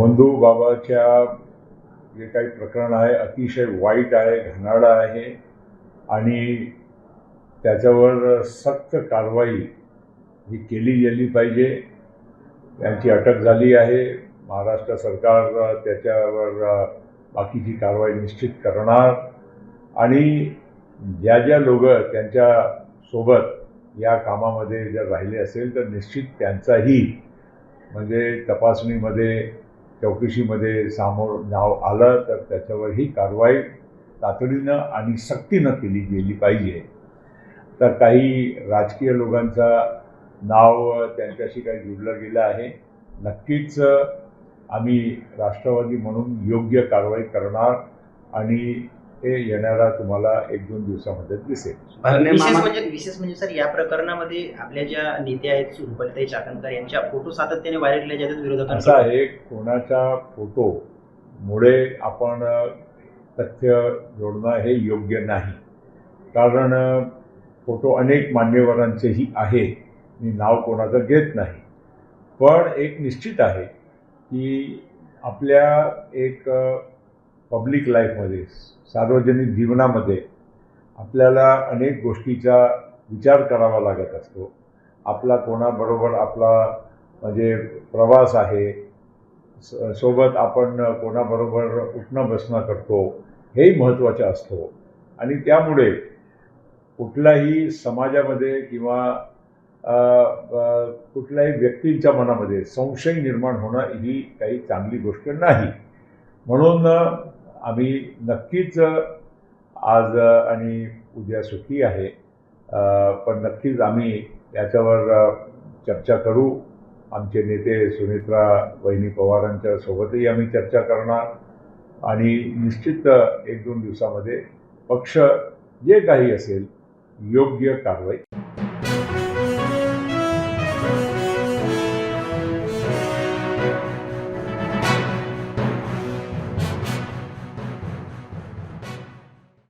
भोंदू बाबाच्या जे काही प्रकरण आहे अतिशय वाईट आहे, घाणेरडं आहे आणि त्याच्यावर सक्त कारवाई ही केली गेली पाहिजे. त्यांची अटक झाली आहे. महाराष्ट्र सरकार त्याच्यावर बाकीची कारवाई निश्चित करणार आणि ज्या ज्या लोक त्यांच्या सोबत या कामामध्ये जर राहिले असेल तर निश्चित त्यांचाही म्हणजे तपासणीमध्ये चौकशीमध्ये समोर नाव आलं तर त्याच्यावर ही कारवाई तातडीनं आणि सक्तीनं केली गेली पाहिजे. तर काही राजकीय लोकांचा नाव त्यांच्याशी काही जुळलं गेलं आहे. नक्कीच आम्ही राष्ट्रवादी म्हणून योग्य कारवाई करणार आणि हे येणारा तुम्हाला 1-2 दिवसामध्ये दिसेल. विशेष म्हणजे सर या प्रकरणामध्ये आपल्या ज्या नेत्या आहेत सुरुपलताई चाकणकर यांच्या फोटो सातत्याने व्हायरल केले जातात विरोधकांकडून. असं आहे, कोणाच्या फोटोमुळे आपण तथ्य जोडणं हे योग्य नाही. कारण फोटो अनेक मान्यवरांचेही आहे. मी नाव कोणाचं घेत नाही. पण एक निश्चित आहे की आपल्या एक पब्लिक लाईफमध्ये सार्वजनिक जीवनामध्ये आपल्याला अनेक गोष्टीचा विचार करावा लागत असतो. आपला कोणाबरोबर आपला म्हणजे प्रवास आहे, सोबत आपण कोणाबरोबर उठणं बसणं करतो, हेही महत्त्वाचं असतो. आणि त्यामुळे कुठल्याही समाजामध्ये किंवा कुठल्याही व्यक्तींच्या मनामध्ये संशय निर्माण होणं ही काही चांगली गोष्ट नाही. म्हणून आम्ही नक्कीच आज आणि उद्या सुट्टी आहे, पण नक्कीच आम्ही याच्यावर चर्चा करू. आमचे नेते सुनेत्रा वहिनी पवारांच्या सोबतही आम्ही चर्चा करणार आणि निश्चित 1-2 दिवसामध्ये पक्ष जे काही असेल योग्य कारवाई